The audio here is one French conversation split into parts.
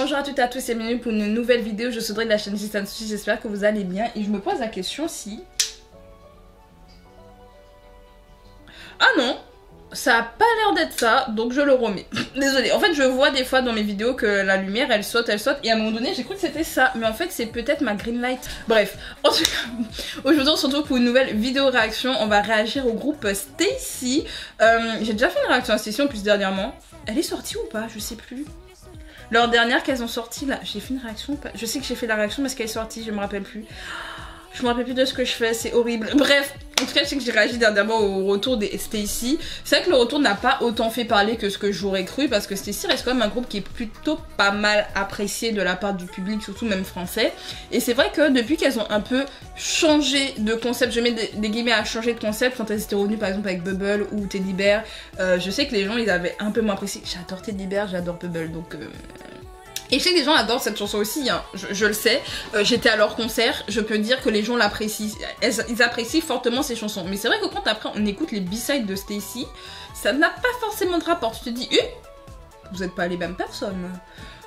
Bonjour à toutes et à tous et bienvenue pour une nouvelle vidéo. Je suis Audrey de la chaîne Gisane Sushi, j'espère que vous allez bien. Et je me pose la question si... Ah non, ça a pas l'air d'être ça, donc je le remets. Désolée, en fait je vois des fois dans mes vidéos que la lumière elle saute, et à un moment donné j'ai cru que c'était ça. Mais en fait c'est peut-être ma green light. Bref, en tout cas, aujourd'hui on se retrouve pour une nouvelle vidéo réaction. On va réagir au groupe Stacey. J'ai déjà fait une réaction à Stacey en plus dernièrement. Elle est sortie ou pas? Je sais plus. Leur dernière qu'elles ont sorti là, j'ai fait une réaction ou pas? Je sais que j'ai fait la réaction mais est-ce qu'elle est sortie? Je me rappelle plus. Je me rappelle plus de ce que je fais, c'est horrible. Bref, en tout cas, je sais que j'ai réagi dernièrement au retour des Stacey. C'est vrai que le retour n'a pas autant fait parler que ce que j'aurais cru, parce que Stacey reste quand même un groupe qui est plutôt pas mal apprécié de la part du public, surtout même français. Et c'est vrai que depuis qu'elles ont un peu changé de concept, je mets des guillemets à changer de concept, quand elles étaient revenues par exemple avec Bubble ou Teddy Bear, je sais que les gens ils avaient un peu moins apprécié. J'adore Teddy Bear, j'adore Bubble, donc... Et je sais que les gens adorent cette chanson aussi, hein. Je le sais, j'étais à leur concert, je peux dire que les gens l'apprécient, ils apprécient fortement ces chansons. Mais c'est vrai que quand après on écoute les B-sides de Stacey, ça n'a pas forcément de rapport. Tu te dis, vous n'êtes pas les mêmes personnes.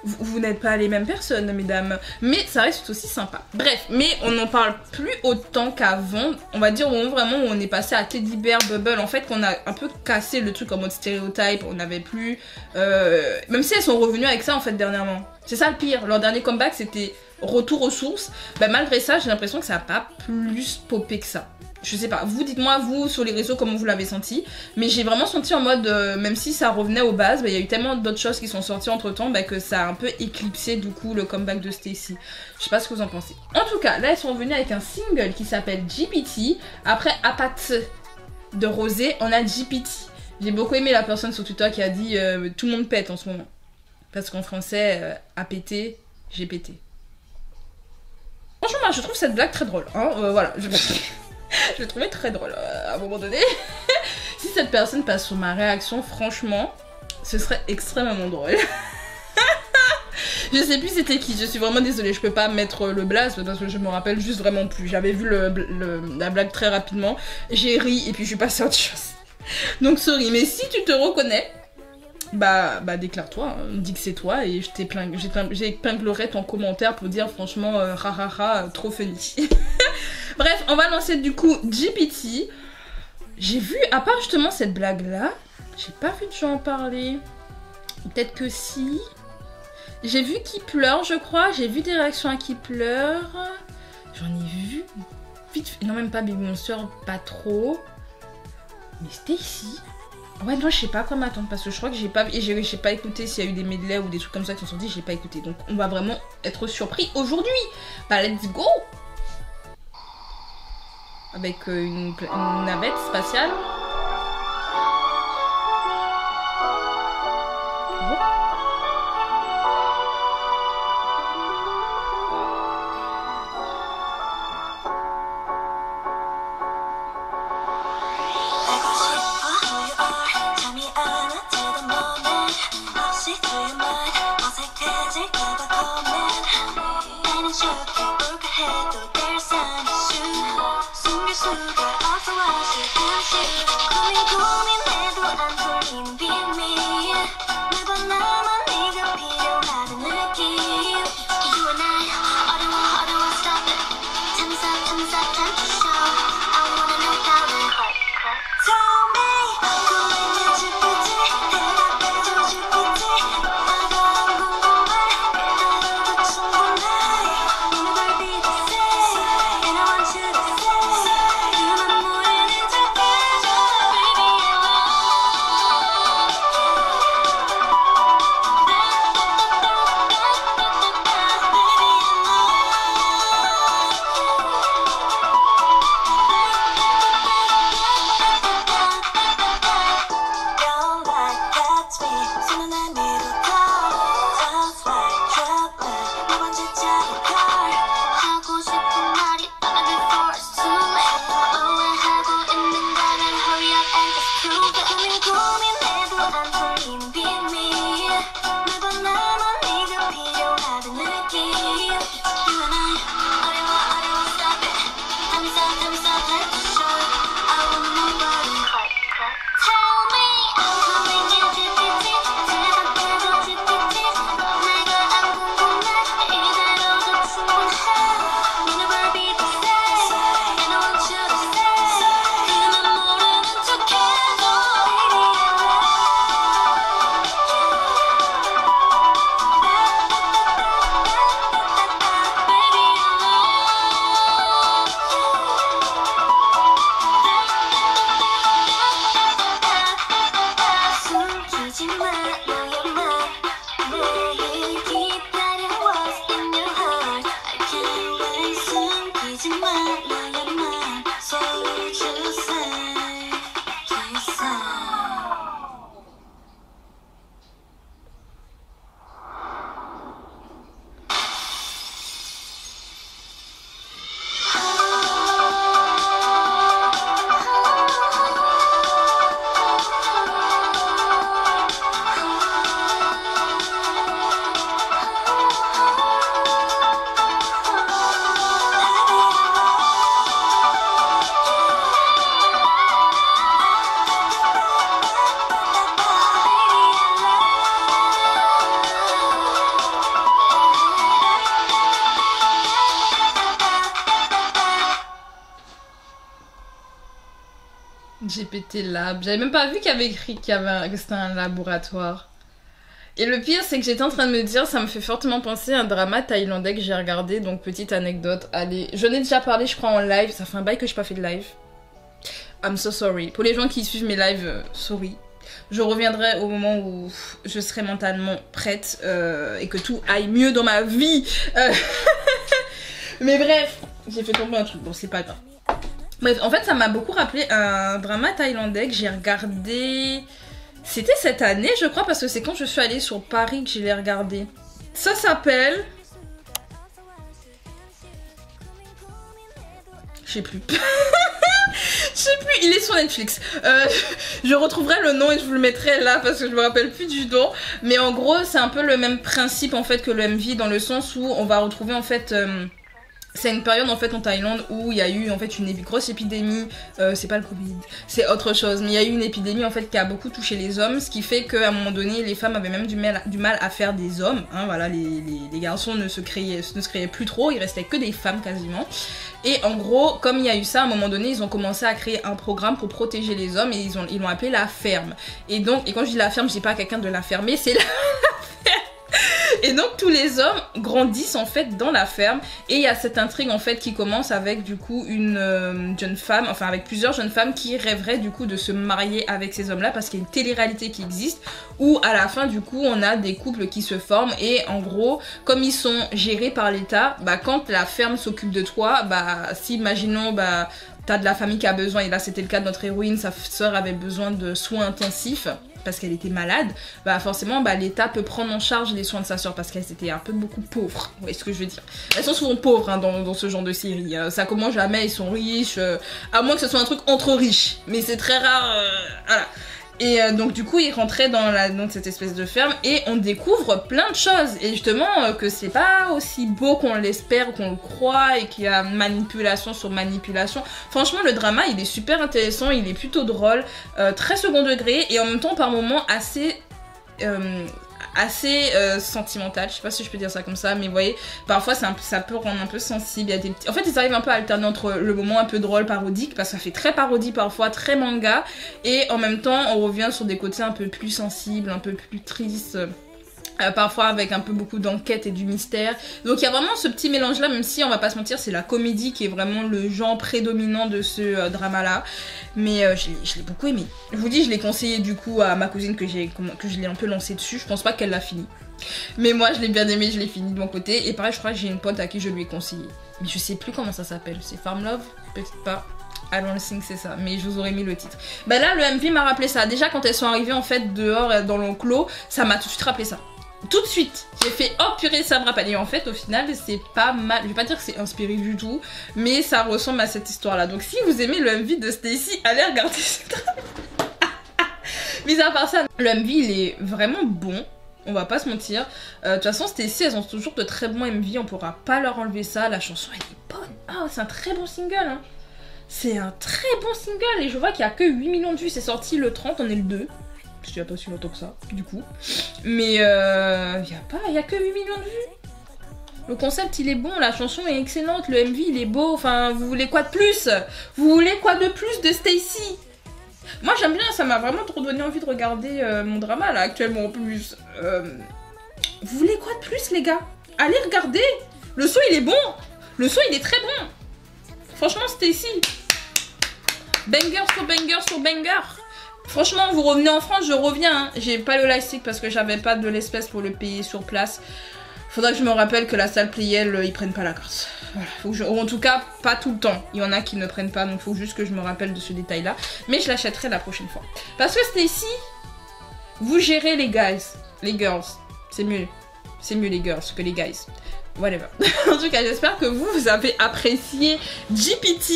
Vous n'êtes pas les mêmes personnes, mesdames. Mais ça reste aussi sympa. Bref, mais on n'en parle plus autant qu'avant. On va dire au moment vraiment où on est passé à Teddy Bear, Bubble. En fait, qu'on a un peu cassé le truc en mode stéréotype. On n'avait plus... Même si elles sont revenues avec ça, en fait, dernièrement. C'est ça le pire. Leur dernier comeback, c'était retour aux sources. Bah, malgré ça, j'ai l'impression que ça n'a pas plus popé que ça. Je sais pas, vous dites-moi, vous, sur les réseaux, comment vous l'avez senti. Mais j'ai vraiment senti en mode, même si ça revenait aux bases, bah, y a eu tellement d'autres choses qui sont sorties entre temps bah, que ça a un peu éclipsé du coup le comeback de Stacey. Je sais pas ce que vous en pensez. En tout cas, là elles sont revenues avec un single qui s'appelle GPT. Après Apat de Rosé, on a GPT. J'ai beaucoup aimé la personne sur Twitter qui a dit tout le monde pète en ce moment. Parce qu'en français, a pété, j'ai pété. Franchement, moi, je trouve cette blague très drôle. Hein, voilà, je l'ai trouvé très drôle à un moment donné. Si cette personne passe sur ma réaction, franchement, ce serait extrêmement drôle. Je sais plus c'était qui, je suis vraiment désolée, je peux pas mettre le blast parce que je me rappelle juste vraiment plus. J'avais vu la blague très rapidement, j'ai ri et puis je suis passée à autre chose. Donc sorry, mais si tu te reconnais, bah déclare-toi, hein. Dis que c'est toi et j'épinglerai ton commentaire pour dire franchement trop funny. Bref, on va lancer du coup GPT. J'ai vu, à part justement cette blague là, j'ai pas vu de gens en parler. Peut-être que si. J'ai vu qui pleure, je crois. J'ai vu des réactions à qui pleure. J'en ai vu vite. Non, même pas Baby Monster, pas trop. Mais Stacey. Ouais, non, je sais pas à quoi m'attendre parce que je crois que j'ai pas écouté s'il y a eu des medley ou des trucs comme ça qui sont sortis. J'ai pas écouté. Donc, on va vraiment être surpris aujourd'hui. Bah, let's go! Avec une navette spatiale. GPT Lab. J'avais même pas vu qu'il y avait écrit que c'était un laboratoire. Et le pire, c'est que j'étais en train de me dire, ça me fait fortement penser à un drama thaïlandais que j'ai regardé. Donc, petite anecdote, allez. Je n'ai déjà parlé, je crois, en live. Ça fait un bail que je n'ai pas fait de live. I'm so sorry. Pour les gens qui suivent mes lives, sorry. Je reviendrai au moment où je serai mentalement prête et que tout aille mieux dans ma vie. Mais bref, j'ai fait tomber un truc. Bon, c'est pas grave. Bref, en fait, ça m'a beaucoup rappelé un drama thaïlandais que j'ai regardé... C'était cette année, je crois, parce que c'est quand je suis allée sur Paris que je l'ai regardé. Ça s'appelle... Je sais plus. Je sais plus, il est sur Netflix. Je retrouverai le nom et je vous le mettrai là parce que je me rappelle plus du nom. Mais en gros, c'est un peu le même principe en fait que le MV dans le sens où on va retrouver en fait... c'est une période en fait en Thaïlande où il y a eu en fait une grosse épidémie, c'est pas le Covid, c'est autre chose, mais il y a eu une épidémie en fait qui a beaucoup touché les hommes, ce qui fait qu'à un moment donné les femmes avaient même du mal à faire des hommes, hein, voilà, les garçons ne se créaient plus trop, il restait que des femmes quasiment. Et en gros, comme il y a eu ça, à un moment donné, ils ont commencé à créer un programme pour protéger les hommes et ils l'ont appelé la ferme. Et donc, et quand je dis la ferme, je dis pas à quelqu'un de la fermer, c'est la Et donc tous les hommes grandissent en fait dans la ferme et il y a cette intrigue en fait qui commence avec du coup une jeune femme, enfin avec plusieurs jeunes femmes qui rêveraient du coup de se marier avec ces hommes là parce qu'il y a une télé-réalité qui existe où à la fin du coup on a des couples qui se forment et en gros comme ils sont gérés par l'État, bah quand la ferme s'occupe de toi, bah si imaginons bah t'as de la famille qui a besoin et là c'était le cas de notre héroïne, sa sœur avait besoin de soins intensifs parce qu'elle était malade, bah forcément bah, l'État peut prendre en charge les soins de sa soeur parce qu'elles étaient un peu beaucoup pauvres, vous voyez ce que je veux dire. Elles sont souvent pauvres hein, dans ce genre de série, ça commence jamais, ils sont riches, à moins que ce soit un truc entre riches, mais c'est très rare, voilà. Et donc du coup il rentrait dans cette espèce de ferme et on découvre plein de choses et justement que c'est pas aussi beau qu'on l'espère, qu'on le croit et qu'il y a manipulation sur manipulation. Franchement le drama il est super intéressant, il est plutôt drôle, très second degré et en même temps par moments assez sentimental, je sais pas si je peux dire ça comme ça, mais vous voyez, parfois ça peut rendre un peu sensible, il y a des petits... En fait ils arrivent un peu à alterner entre le moment un peu drôle, parodique, parce que ça fait très parodie parfois, très manga, et en même temps on revient sur des côtés un peu plus sensibles, un peu plus tristes, parfois avec un peu beaucoup d'enquête et du mystère. Donc il y a vraiment ce petit mélange là, même si on va pas se mentir c'est la comédie qui est vraiment le genre prédominant de ce drama là. Mais je l'ai beaucoup aimé. Je vous dis je l'ai conseillé du coup à ma cousine que je l'ai un peu lancé dessus. Je pense pas qu'elle l'a fini. Mais moi je l'ai bien aimé, je l'ai fini de mon côté. Et pareil je crois que j'ai une pote à qui je lui ai conseillé. Mais je sais plus comment ça s'appelle. C'est Farm Love? Peut-être pas. I don't think c'est ça, mais je vous aurais mis le titre. Bah là le MV m'a rappelé ça. Déjà quand elles sont arrivées en fait dehors dans l'enclos, ça m'a tout de suite rappelé ça. Tout de suite, j'ai fait oh purée ça me rappelle et en fait au final c'est pas mal, je vais pas dire que c'est inspiré du tout mais ça ressemble à cette histoire là donc si vous aimez le MV de Stacy allez regarder cette mis à part ça le MV il est vraiment bon, on va pas se mentir, de toute façon Stacy elles ont toujours de très bons MV, on pourra pas leur enlever ça, la chanson elle est bonne, oh c'est un très bon single hein. C'est un très bon single et je vois qu'il y a que 8 millions de vues, c'est sorti le 30, on est le 2. Il n'y a pas si longtemps que ça, du coup. Mais il y a que 8 millions de vues. Le concept il est bon, la chanson est excellente, le MV il est beau, enfin vous voulez quoi de plus? Vous voulez quoi de plus de Stacy? Moi j'aime bien, ça m'a vraiment trop donné envie de regarder mon drama là actuellement en plus. Vous voulez quoi de plus les gars? Allez regarder. Le son il est bon, le son il est très bon. Franchement Stacy, banger sur banger sur banger. Franchement, vous revenez en France, je reviens. Hein. J'ai pas le lightstick parce que j'avais pas de l'espèce pour le payer sur place. Faudra que je me rappelle que la salle Playel, ils prennent pas la carte. Voilà. Ou en tout cas, pas tout le temps. Il y en a qui ne prennent pas, donc faut juste que je me rappelle de ce détail-là. Mais je l'achèterai la prochaine fois. Parce que Stacy, vous gérez les guys, les girls. C'est mieux. C'est mieux les girls que les guys. Whatever. En tout cas, j'espère que vous avez apprécié GPT.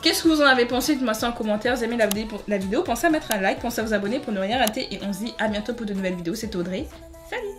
Qu'est-ce que vous en avez pensé? Dites-moi ça en commentaire. Vous aimez la vidéo, pensez à mettre un like, pensez à vous abonner pour ne rien rater. Et on se dit à bientôt pour de nouvelles vidéos. C'était Audrey. Salut!